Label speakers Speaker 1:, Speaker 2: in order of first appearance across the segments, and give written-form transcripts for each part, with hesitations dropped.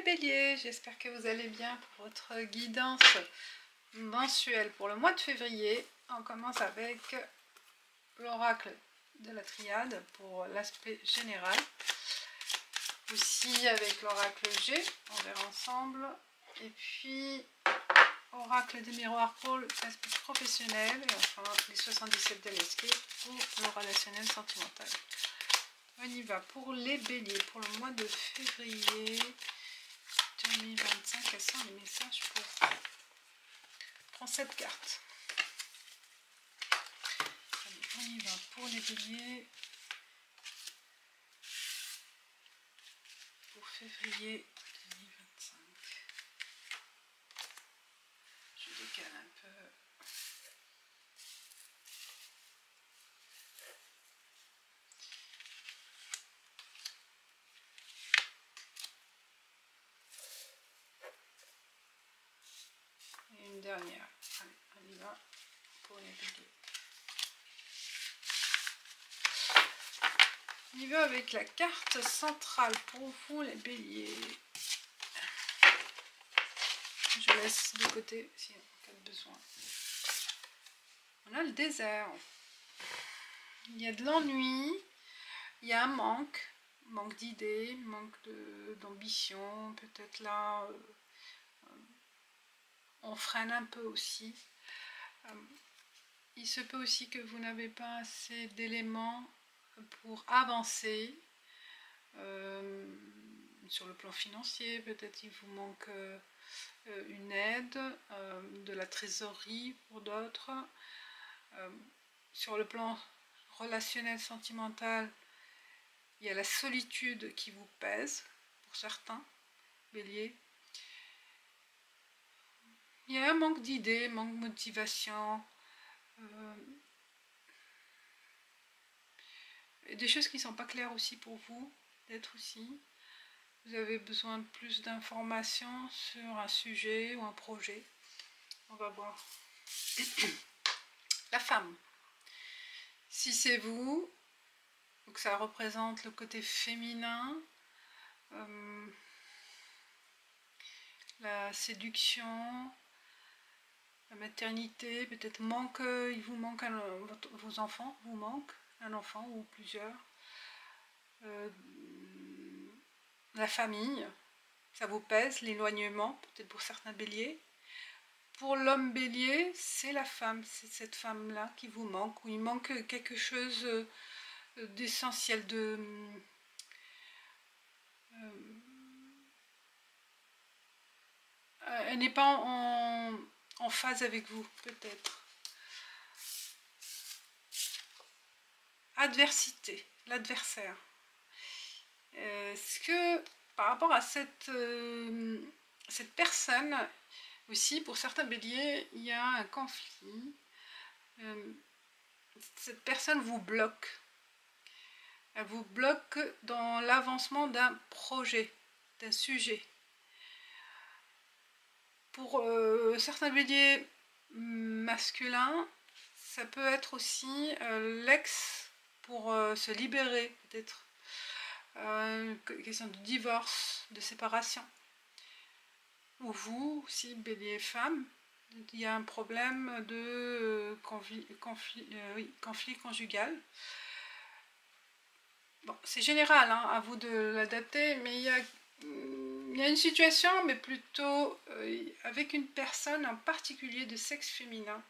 Speaker 1: béliers, j'espère que vous allez bien pour votre guidance mensuelle pour le mois de février. On commence avec l'oracle de la triade pour l'aspect général. Aussi avec l'oracle G, on verra ensemble. Et puis oracle des miroirs pour l'aspect professionnel. Et enfin les 77 de l'escape pour le relationnel sentimental. On y va pour les béliers pour le mois de février 2025. Quels sont les messages pour vous? Je prends cette carte. Allez, on y va pour les béliers pour février 2025. Je décale un peu. Et une dernière. Allez, on y va pour les béliers. On y va avec la carte centrale pour vous les béliers. Je laisse de côté si en cas de besoin. On a le désert. Il y a de l'ennui, il y a un manque d'idées, manque d'ambition. Peut-être là, on freine un peu aussi. Il se peut aussi que vous n'avez pas assez d'éléments pour avancer sur le plan financier. Peut-être il vous manque une aide, de la trésorerie pour d'autres. Sur le plan relationnel, sentimental, il y a la solitude qui vous pèse pour certains béliers. Il y a un manque d'idées, manque de motivation, des choses qui ne sont pas claires aussi pour vous, peut-être aussi. Vous avez besoin de plus d'informations sur un sujet ou un projet. On va voir. La femme. Si c'est vous, donc ça représente le côté féminin, la séduction, la maternité, peut-être il vous manque vos enfants, vous manque un enfant ou plusieurs. La famille, ça vous pèse, l'éloignement, peut-être pour certains béliers. Pour l'homme bélier, c'est la femme, c'est cette femme-là qui vous manque, ou il manque quelque chose d'essentiel, elle n'est pas en phase avec vous, peut-être. Adversité, l'adversaire. Est-ce que par rapport à cette personne, aussi pour certains béliers, il y a un conflit. Cette personne vous bloque. Elle vous bloque dans l'avancement d'un projet, d'un sujet. Pour certains béliers masculins, ça peut être aussi l'ex pour se libérer, peut-être. Question de divorce, de séparation. Ou vous, aussi, bélier femme, il y a un problème de conflit conjugal. Bon, c'est général, hein, à vous de l'adapter, mais il y a une situation, mais plutôt avec une personne en particulier de sexe féminin,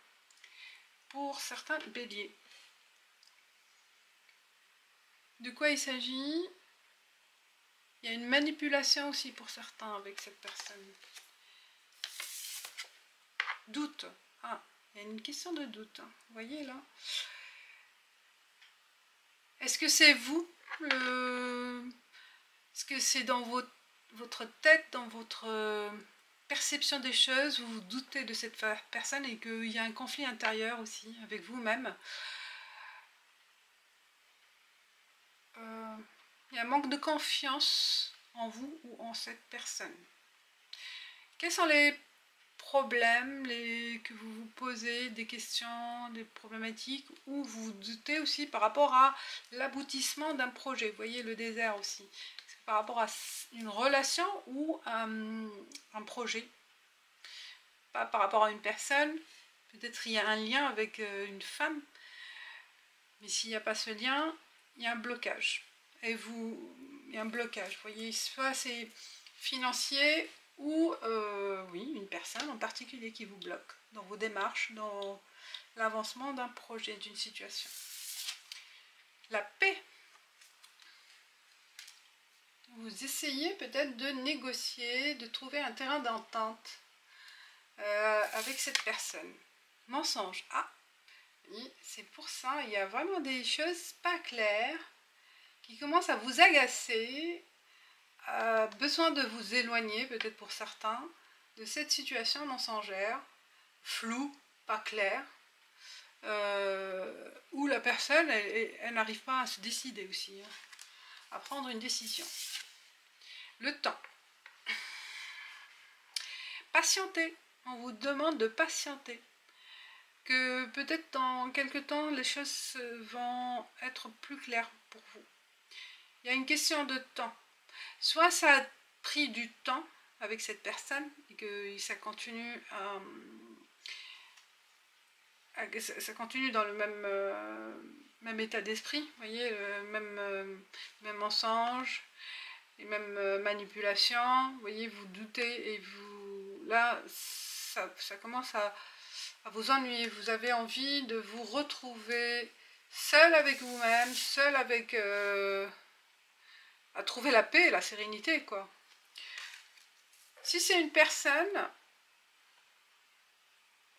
Speaker 1: pour certains béliers. De quoi il s'agit? Il y a une manipulation aussi pour certains avec cette personne. Doute. Ah, il y a une question de doute. Hein. Vous voyez là? Est-ce que c'est vous? Est-ce que c'est dans votre tête, dans votre perception des choses, vous doutez de cette personne et qu'il y a un conflit intérieur aussi avec vous-même? Il y a un manque de confiance en vous ou en cette personne. Quels sont les problèmes que vous vous posez, des questions, des problématiques, ou vous doutez aussi par rapport à l'aboutissement d'un projet? Vous voyez le désert aussi. par rapport à une relation ou un projet. Pas par rapport à une personne. Peut-être il y a un lien avec une femme. Mais s'il n'y a pas ce lien, il y a un blocage. Et il y a un blocage. Vous voyez, soit c'est financier ou oui, une personne en particulier qui vous bloque dans vos démarches, dans l'avancement d'un projet, d'une situation. La paix. Vous essayez peut-être de négocier, de trouver un terrain d'entente avec cette personne. Mensonge. Ah, c'est pour ça, il y a vraiment des choses pas claires qui commencent à vous agacer, besoin de vous éloigner, peut-être pour certains, de cette situation mensongère, floue, pas claire, où la personne, elle n'arrive pas à se décider aussi, hein, à prendre une décision. Le temps. Patienter. On vous demande de patienter. Que peut-être dans quelques temps, les choses vont être plus claires pour vous. Il y a une question de temps. Soit ça a pris du temps avec cette personne et que ça continue ça continue dans le même état d'esprit, vous voyez, même mensonge, les mêmes manipulations, vous voyez, vous doutez et vous là ça commence à vous ennuyer, vous avez envie de vous retrouver seul avec vous-même, seul avec à trouver la paix et la sérénité, quoi. Si c'est une personne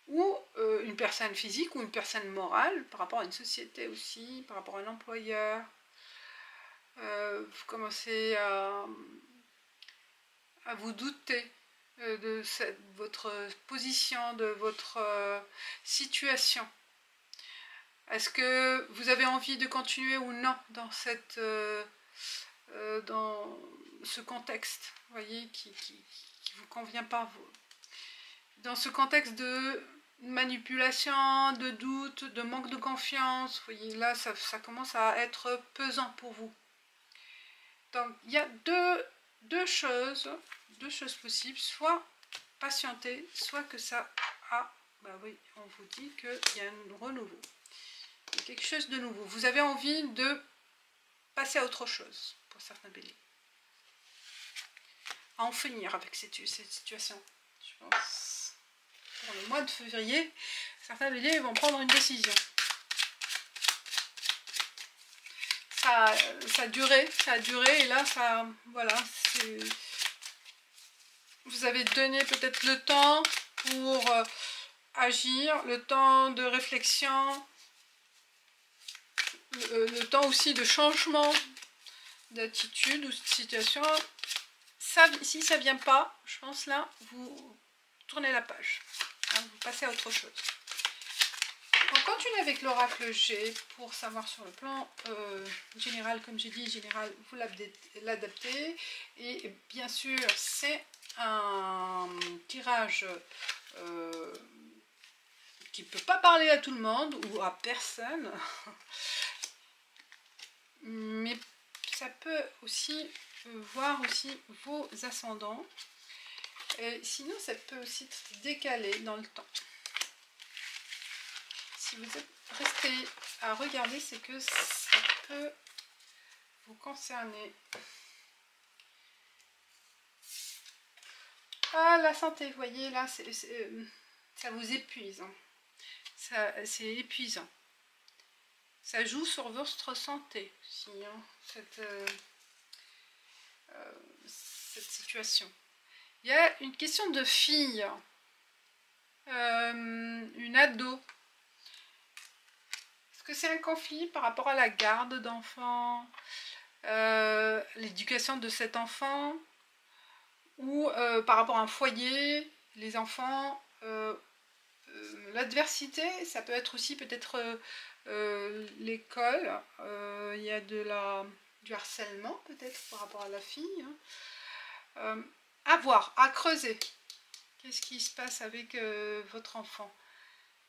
Speaker 1: ou une personne physique ou une personne morale, par rapport à une société aussi, par rapport à un employeur, vous commencez à vous douter de votre position, de votre situation. Est-ce que vous avez envie de continuer ou non dans dans ce contexte, vous voyez, qui vous convient pas, dans ce contexte de manipulation, de doute, de manque de confiance, vous voyez, là ça commence à être pesant pour vous. Donc il y a deux choses possibles, soit patienter, soit que ça a, bah oui, on vous dit qu'il y a un renouveau, il y a quelque chose de nouveau, vous avez envie de passer à autre chose pour certains béliers, à en finir avec cette situation. Je pense pour le mois de février, certains béliers vont prendre une décision. Ça a duré et là ça, voilà, vous avez donné peut-être le temps pour agir, le temps de réflexion, le temps aussi de changement d'attitude ou de situation. Ça, si ça vient pas, je pense là, vous tournez la page, hein, vous passez à autre chose. On continue avec l'oracle G pour savoir sur le plan général, comme j'ai dit, général, vous l'adaptez. Et bien sûr, c'est un tirage qui ne peut pas parler à tout le monde ou à personne, mais ça peut aussi voir aussi vos ascendants. Et sinon, ça peut aussi être décalé dans le temps. Si vous êtes resté à regarder, c'est que ça peut vous concerner. Ah, la santé, vous voyez, là, ça vous épuise. Hein. C'est épuisant. Ça joue sur votre santé aussi, hein, cette situation. Il y a une question de fille, une ado. Est-ce que c'est un conflit par rapport à la garde d'enfants, l'éducation de cet enfant, ou par rapport à un foyer, les enfants, l'adversité, ça peut être aussi peut-être l'école, il y a du harcèlement peut-être par rapport à la fille, hein. À voir, à creuser. Qu'est-ce qui se passe avec votre enfant?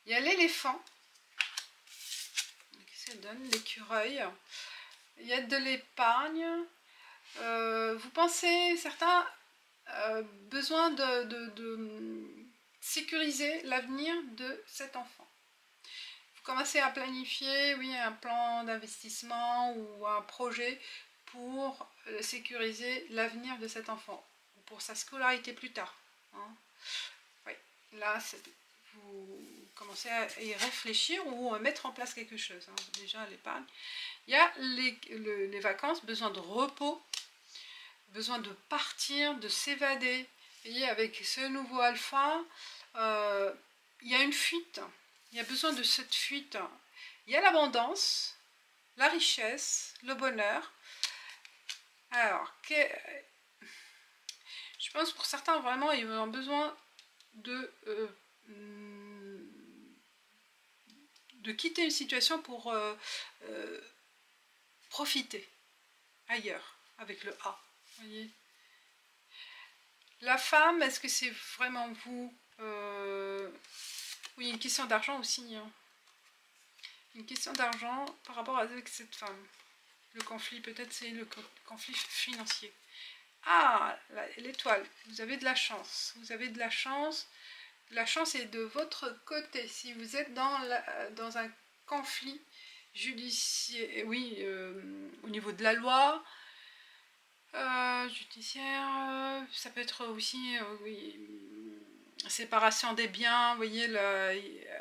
Speaker 1: Il y a l'éléphant. Qu'est-ce que ça donne? L'écureuil. Il y a de l'épargne. Vous pensez, certains, besoin de sécuriser l'avenir de cet enfant. Vous commencez à planifier, oui, un plan d'investissement ou un projet pour sécuriser l'avenir de cet enfant, ou pour sa scolarité plus tard. Hein. Oui, là, vous commencez à y réfléchir ou à mettre en place quelque chose. Hein. Déjà, l'épargne. Il y a les vacances, besoin de repos, besoin de partir, de s'évader. Vous voyez, avec ce nouveau alpha, il y a une fuite. Il y a besoin de cette fuite. Il y a l'abondance, la richesse, le bonheur. Alors, je pense pour certains, vraiment, ils ont besoin de quitter une situation pour profiter ailleurs, avec le A. Voyez. La femme, est-ce que c'est vraiment vous? Oui, une question d'argent aussi. Hein. Une question d'argent par rapport avec cette femme. Le conflit, peut-être c'est le conflit financier. Ah, l'étoile, vous avez de la chance. Vous avez de la chance. La chance est de votre côté. Si vous êtes dans un conflit judiciaire, oui, au niveau de la loi, judiciaire, ça peut être aussi, oui, séparation des biens, vous voyez,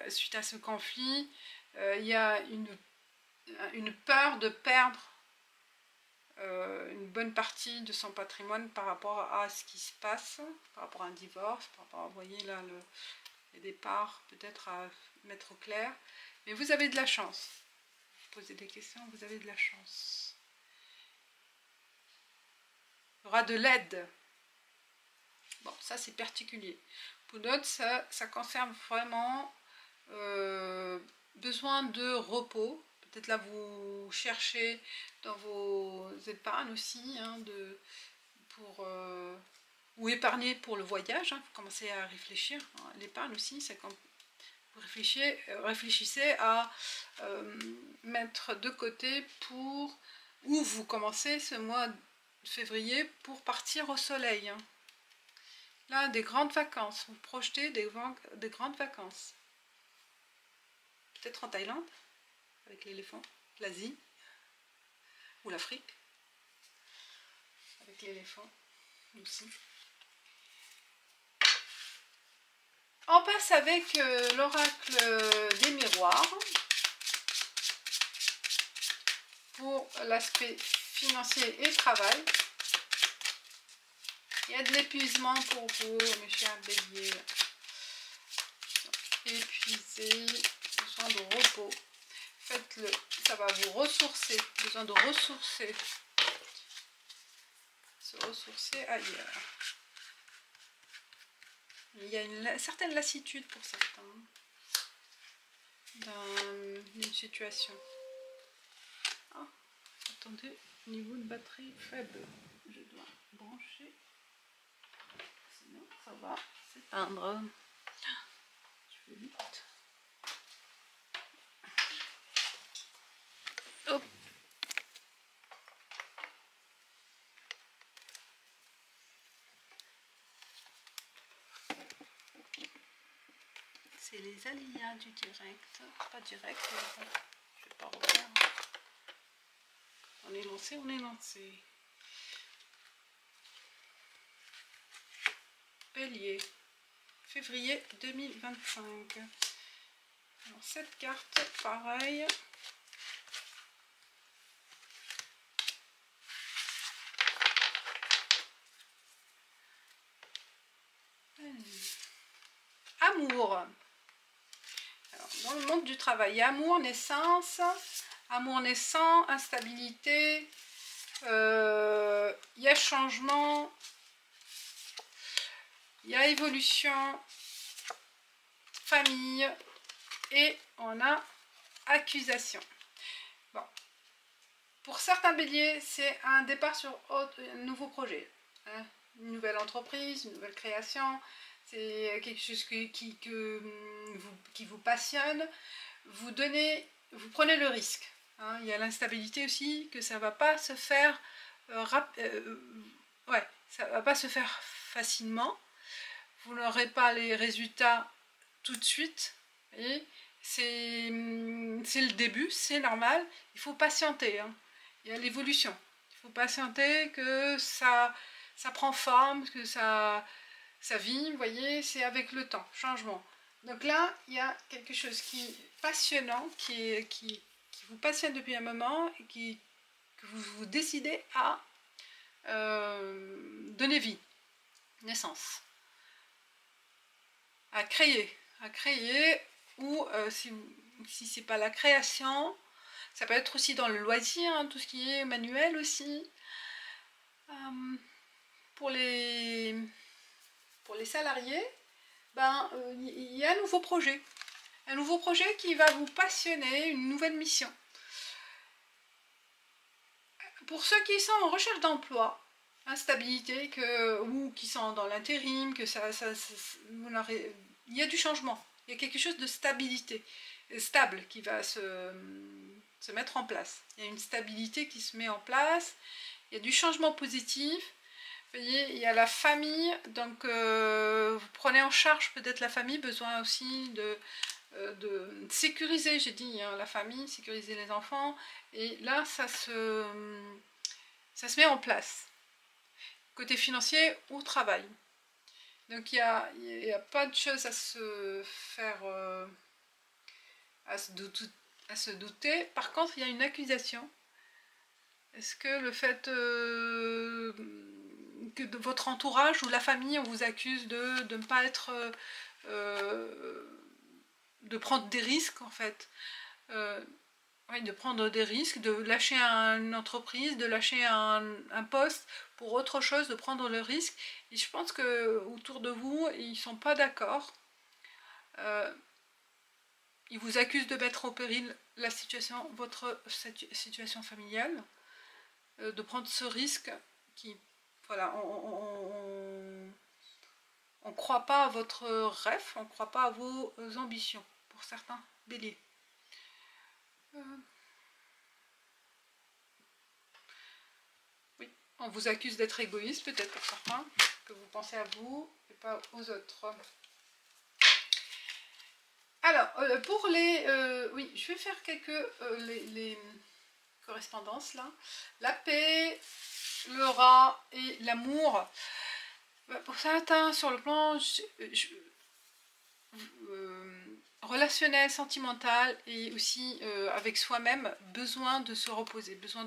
Speaker 1: suite à ce conflit, il y a une peur de perdre une bonne partie de son patrimoine par rapport à ce qui se passe, par rapport à un divorce, par rapport à, vous voyez là, les départs, peut-être à mettre au clair. Mais vous avez de la chance. Vous posez des questions, vous avez de la chance. Il y aura de l'aide. Bon, ça c'est particulier. Pour d'autres, ça concerne vraiment besoin de repos. Peut-être là vous cherchez dans vos épargnes aussi, hein, ou épargner pour le voyage. Hein, vous commencez à réfléchir. Hein, l'épargne aussi, c'est quand vous réfléchissez à mettre de côté ou vous commencez ce mois de février pour partir au soleil. Hein. Là, des grandes vacances. Vous projetez des grandes vacances. Peut-être en Thaïlande, avec l'éléphant. L'Asie. Ou l'Afrique. Avec l'éléphant aussi. On passe avec l'oracle des miroirs. Pour l'aspect financier et travail. Il y a de l'épuisement pour vous, mes chers béliers. Épuisé, besoin de repos. Faites-le, ça va vous ressourcer. Besoin de ressourcer. Se ressourcer ailleurs. Il y a une certaine lassitude pour certains dans une situation. Ah, attendez, niveau de batterie faible. Je dois brancher. Sinon, ça va s'éteindre. Je vais vite. Hop. C'est les aléas du direct. Pas direct, mais bon, je vais pas refaire. On est lancé, on est lancé. Bélier, février 2025. Alors, cette carte, pareil. Amour. Alors, dans le monde du travail, amour, naissance, amour naissant, instabilité, il y a changement, il y a évolution, famille, et on a accusation. Bon. Pour certains béliers, c'est un départ sur un nouveau projet. Hein, une nouvelle entreprise, une nouvelle création. C'est quelque chose qui vous passionne. Vous prenez le risque. Hein, il y a l'instabilité aussi, que ça ne va pas se faire ouais, ça ne va pas se faire facilement. Vous n'aurez pas les résultats tout de suite. Et c'est le début, c'est normal. Il faut patienter. Hein. Il y a l'évolution. Il faut patienter que ça prend forme, que ça vit. Vous voyez, c'est avec le temps, changement. Donc là, il y a quelque chose qui est passionnant, qui vous passionne depuis un moment et que vous décidez à donner vie, naissance, à créer, ou si c'est pas la création, ça peut être aussi dans le loisir, hein, tout ce qui est manuel aussi. Pour les salariés, ben, y a un nouveau projet qui va vous passionner, une nouvelle mission. Pour ceux qui sont en recherche d'emploi, instabilité, ou qui sont dans l'intérim, que il y a du changement, il y a quelque chose de stabilité, stable qui va se mettre en place. Il y a une stabilité qui se met en place, il y a du changement positif. Vous voyez, il y a la famille, donc vous prenez en charge peut-être la famille, besoin aussi de sécuriser, j'ai dit, hein, la famille, sécuriser les enfants, et là ça se met en place, côté financier ou travail. Donc il n'y a pas de choses à se faire, à se douter. Par contre, il y a une accusation. Est-ce que le fait que de votre entourage ou la famille, on vous accuse de ne pas être... de prendre des risques, en fait. Oui, de prendre des risques, de lâcher une entreprise, de lâcher un poste pour autre chose, de prendre le risque. Et je pense que autour de vous, ils ne sont pas d'accord. Ils vous accusent de mettre au péril votre situation familiale, de prendre ce risque qui, voilà, on ne croit pas à votre rêve, on ne croit pas à vos ambitions, pour certains béliers. Oui, on vous accuse d'être égoïste, peut-être pour certains, que vous pensez à vous et pas aux autres. Alors, pour les... oui, je vais faire quelques... les correspondances, là. La paix, le rat et l'amour. Pour certains, sur le plan relationnel, sentimental et aussi avec soi-même, besoin de se reposer, besoin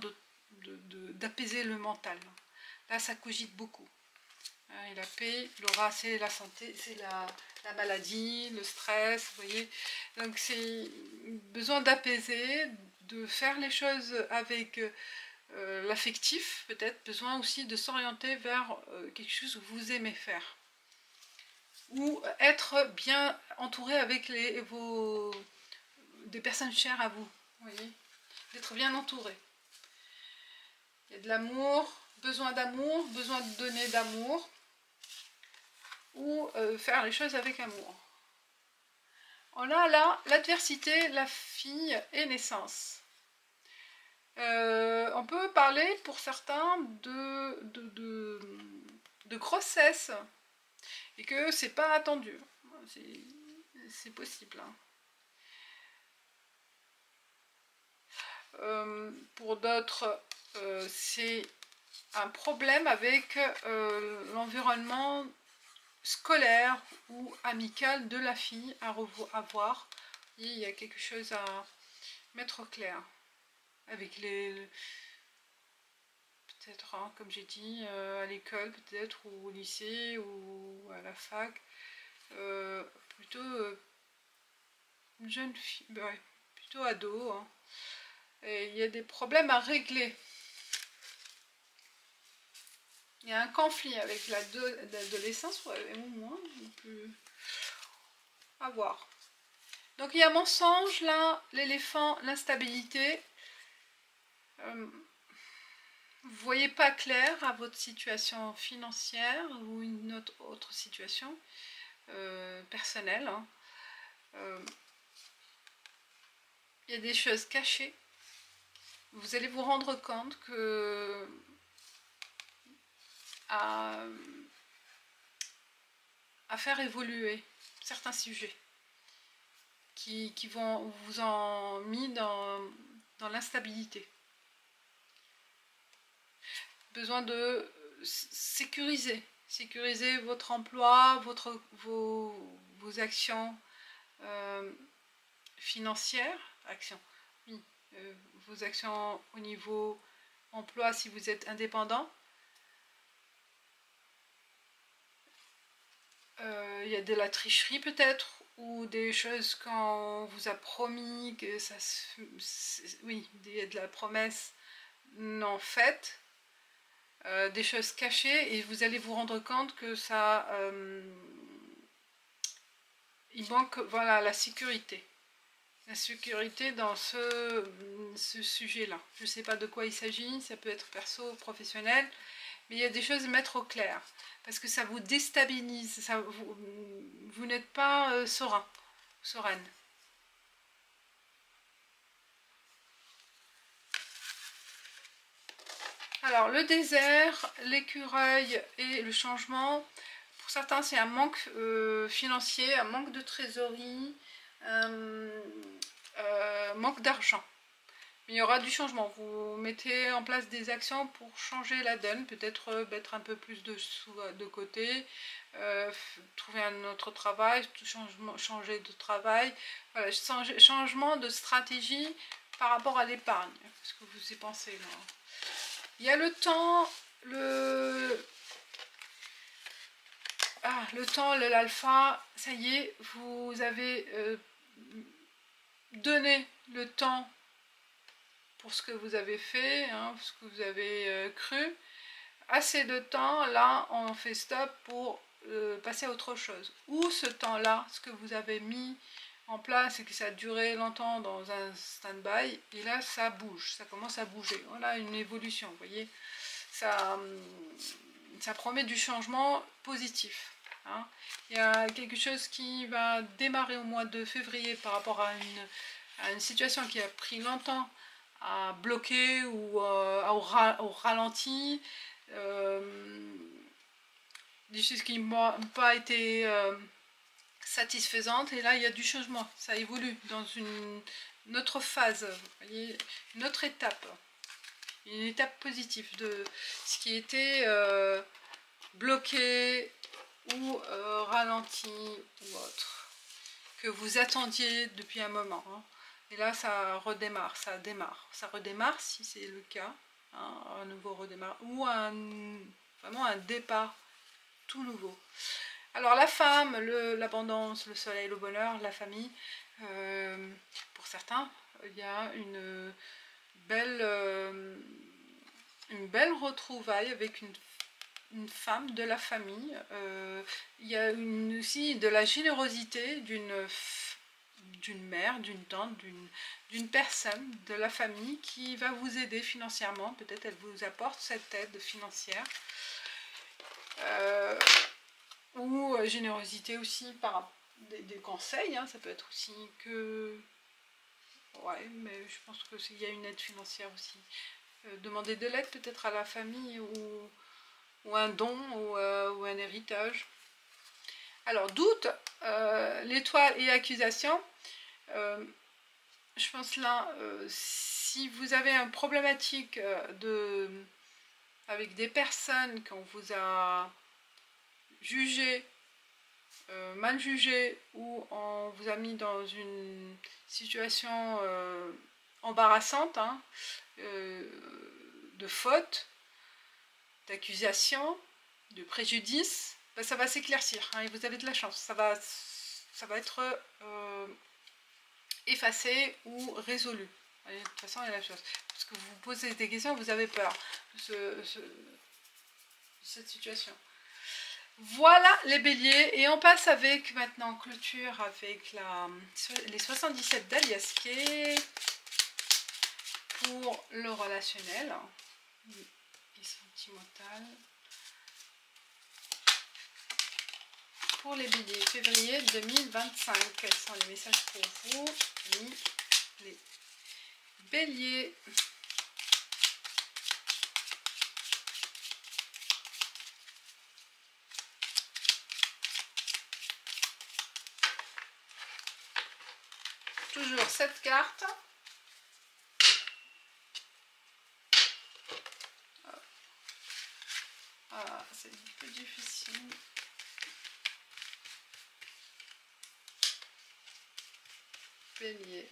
Speaker 1: d'apaiser le mental. Là, ça cogite beaucoup. Et la paix, l'aura, c'est la santé, c'est la maladie, le stress, vous voyez. Donc, c'est besoin d'apaiser, de faire les choses avec l'affectif, peut-être. Besoin aussi de s'orienter vers quelque chose que vous aimez faire. Ou être bien entouré avec des personnes chères à vous, vous voyez, d'être bien entouré. Il y a de l'amour, besoin de donner d'amour, ou faire les choses avec amour. On a là l'adversité, la fille et naissance. On peut parler pour certains de grossesse, et que c'est pas attendu. C'est possible. Hein. Pour d'autres, c'est un problème avec l'environnement scolaire ou amical de la fille à voir. Et il y a quelque chose à mettre au clair avec peut-être, hein, comme j'ai dit, à l'école peut-être, ou au lycée, ou à la fac, plutôt une jeune fille, ouais, plutôt ado, hein. Et il y a des problèmes à régler. Il y a un conflit avec l'adolescence, ouais, ou moins, on peut avoir. Donc il y a mensonge là, l'éléphant, l'instabilité. Vous ne voyez pas clair à votre situation financière ou une autre situation personnelle. Hein. Il y a des choses cachées. Vous allez vous rendre compte que à faire évoluer certains sujets qui vont vous en mis dans l'instabilité. Besoin de sécuriser votre emploi, vos actions financières, oui, vos actions au niveau emploi si vous êtes indépendant. Il y a de la tricherie peut-être, ou des choses qu'on vous a promis que ça oui, il y a de la promesse non faite, des choses cachées, et vous allez vous rendre compte que ça il manque, voilà, la sécurité dans ce sujet-là. Je ne sais pas de quoi il s'agit, ça peut être perso, professionnel, mais il y a des choses à mettre au clair, parce que ça vous déstabilise, vous n'êtes pas sereine. Alors, le désert, l'écureuil et le changement, pour certains c'est un manque financier, un manque de trésorerie, manque d'argent. Il y aura du changement, vous mettez en place des actions pour changer la donne, peut-être mettre un peu plus de sous de côté, trouver un autre travail, changer de travail, voilà, changement de stratégie par rapport à l'épargne. Est-ce que vous y pensez là? Il y a le temps, le temps, l'alpha, ça y est, vous avez donné le temps pour ce que vous avez fait, hein, ce que vous avez cru. Assez de temps, là on fait stop pour passer à autre chose. Ou ce temps-là, ce que vous avez mis en place et que ça a duré longtemps dans un stand-by, et là ça bouge, ça commence à bouger. Voilà une évolution, vous voyez. Ça promet du changement positif. Hein. Il y a quelque chose qui va démarrer au mois de février par rapport à une situation qui a pris longtemps à bloquer ou au ralenti, des choses qui n'ont pas été satisfaisantes, et là il y a du changement, ça évolue dans une autre phase, vous voyez, une autre étape, une étape positive de ce qui était bloqué ou ralenti ou autre, que vous attendiez depuis un moment, hein. Et là, ça redémarre, ça redémarre si c'est le cas, hein, un nouveau redémarre, ou vraiment un départ tout nouveau. Alors la femme, l'abondance, le soleil, le bonheur, la famille, pour certains, il y a une belle retrouvaille avec une femme de la famille. Il y a aussi de la générosité d'une mère, d'une tante, d'une personne de la famille qui va vous aider financièrement. Peut-être elle vous apporte cette aide financière. Ou générosité aussi par des conseils, hein. Ça peut être aussi que... Ouais, mais je pense qu'il y a une aide financière aussi. Demander de l'aide peut-être à la famille, ou un don, ou un héritage. Alors, doute, l'étoile et accusation. Je pense là, si vous avez une problématique avec des personnes qu'on vous a jugé, mal jugé, ou on vous a mis dans une situation embarrassante, hein, de faute, d'accusation, de préjudice, ben ça va s'éclaircir, hein, et vous avez de la chance, ça va être effacé ou résolu. Et de toute façon, il y a la chose. Parce que vous vous posez des questions, vous avez peur de cette situation. Voilà les béliers, et on passe avec maintenant clôture avec les 77 d'Aliaské pour le relationnel et sentimental. Pour les béliers, février 2025, quels sont les messages pour vous, les béliers? toujours cette carte. Ah, c'est un peu difficile. Bélier.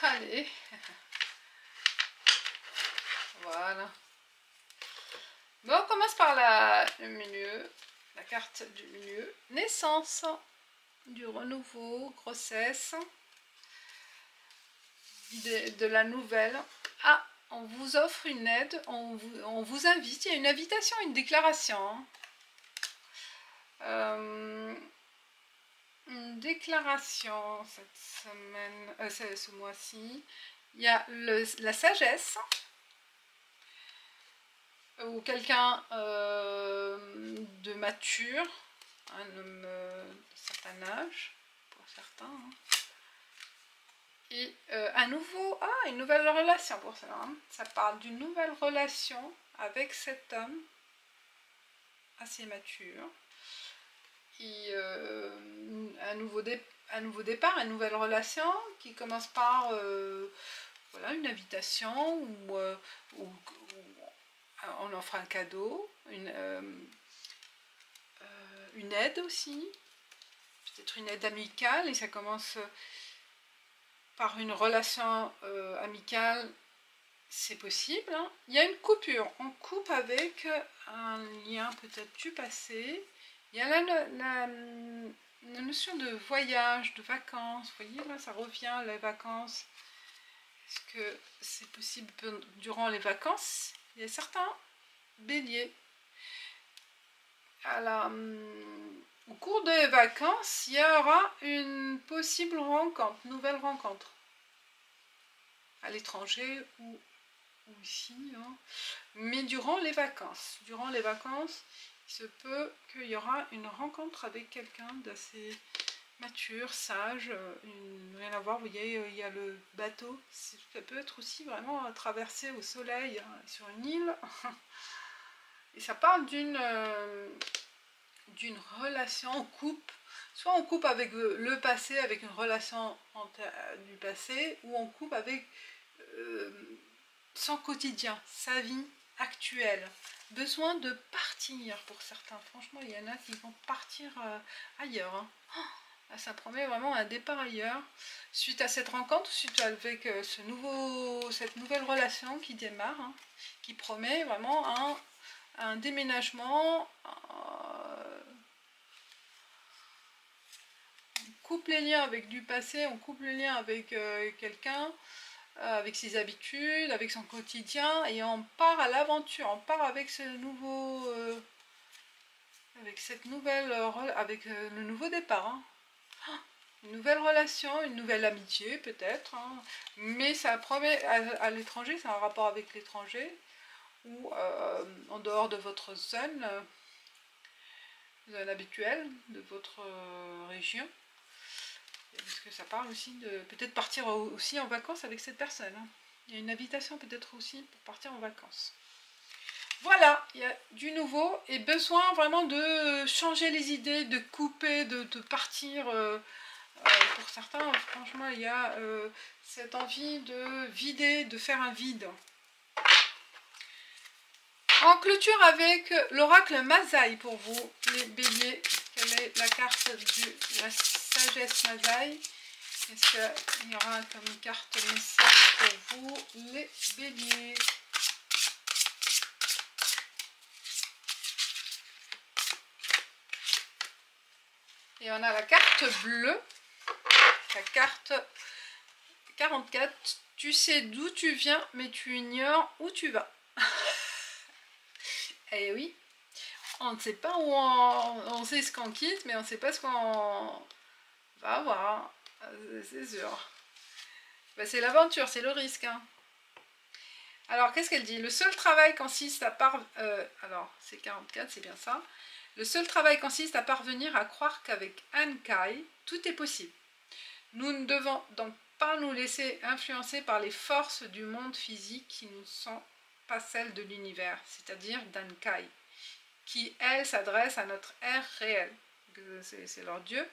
Speaker 1: Allez, voilà. Bon, on commence par le milieu, la carte du milieu. Naissance, du renouveau, grossesse, de la nouvelle. Ah, on vous offre une aide, on vous invite, il y a une invitation, une déclaration. Une déclaration cette semaine, ce mois-ci. Il y a la sagesse, ou quelqu'un de mature, un homme de certain âge, pour certains. Hein. Et une nouvelle relation pour ça. Hein. Ça parle d'une nouvelle relation avec cet homme assez mature. Et un nouveau départ, une nouvelle relation qui commence par voilà, une invitation ou on offre un cadeau, une aide aussi, peut-être une aide amicale, et ça commence par une relation amicale, c'est possible. Hein. Il y a une coupure, on coupe avec un lien peut-être du passé. Il y a la notion de voyage, de vacances, vous voyez là ça revient, les vacances. Est-ce que c'est possible durant les vacances? Il y a certains béliers. Au cours des vacances, il y aura une possible rencontre, nouvelle rencontre. À l'étranger ou ici. Hein. Mais durant les vacances, il se peut qu'il y aura une rencontre avec quelqu'un d'assez mature, sage, rien à voir, vous voyez, il y a le bateau, ça peut être aussi vraiment traversé au soleil, hein, sur une île, et ça parle d'une relation en couple, soit on coupe avec le passé, avec une relation du passé, ou on coupe avec son quotidien, sa vie actuelle. Besoin de partir pour certains. Franchement, il y en a qui vont partir ailleurs. Hein. Oh, ça promet vraiment un départ ailleurs. Suite à cette rencontre, suite avec cette nouvelle relation qui démarre, hein, qui promet vraiment un déménagement. On coupe les liens avec du passé, on coupe les liens avec quelqu'un. Avec ses habitudes, avec son quotidien, et on part à l'aventure, on part avec ce nouveau, avec le nouveau départ. Hein. Une nouvelle relation, une nouvelle amitié peut-être, hein. Mais ça promet à l'étranger, c'est un rapport avec l'étranger, ou en dehors de votre zone habituelle, de votre région. Parce que ça parle aussi de peut-être partir aussi en vacances avec cette personne. Hein. Il y a une invitation peut-être aussi pour partir en vacances. Voilà, il y a du nouveau et besoin vraiment de changer les idées, de couper, de partir. Pour certains, franchement, il y a cette envie de vider, de faire un vide. En clôture avec l'oracle Mazaï pour vous, les béliers. Quelle est la carte de la sagesse Mazaï? Est-ce qu'il y aura comme une carte message pour vous, les béliers? Et on a la carte bleue, la carte 44. Tu sais d'où tu viens, mais tu ignores où tu vas. Eh oui, on ne sait pas où on sait ce qu'on quitte, mais on ne sait pas ce qu'on va voir, c'est sûr. Ben, c'est l'aventure, c'est le risque. Hein. Alors, qu'est-ce qu'elle dit? Le seul travail consiste à alors, c'est 44, c'est bien ça. Le seul travail consiste à parvenir à croire qu'avec Ankai, tout est possible. Nous ne devons donc pas nous laisser influencer par les forces du monde physique qui ne sont pas celles de l'univers, c'est-à-dire d'Ankai, qui, elle, s'adresse à notre ère réelle. C'est leur Dieu,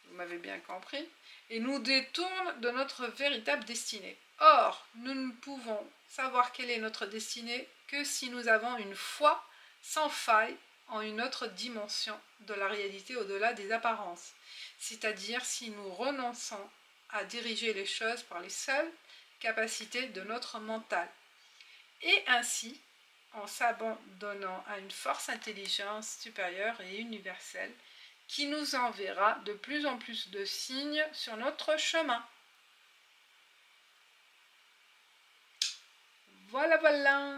Speaker 1: vous m'avez bien compris, et nous détourne de notre véritable destinée. Or, nous ne pouvons savoir quelle est notre destinée que si nous avons une foi sans faille en une autre dimension de la réalité au-delà des apparences, c'est-à-dire si nous renonçons à diriger les choses par les seules capacités de notre mental, et ainsi en s'abandonnant à une force intelligence supérieure et universelle qui nous enverra de plus en plus de signes sur notre chemin. Voilà, voilà.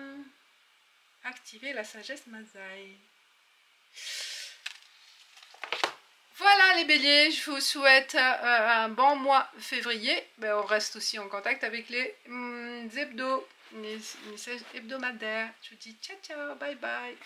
Speaker 1: Activer la sagesse Mazaï. Voilà les béliers, je vous souhaite un bon mois février. Ben, on reste aussi en contact avec les messages hebdomadaires. Je vous dis ciao ciao, bye bye.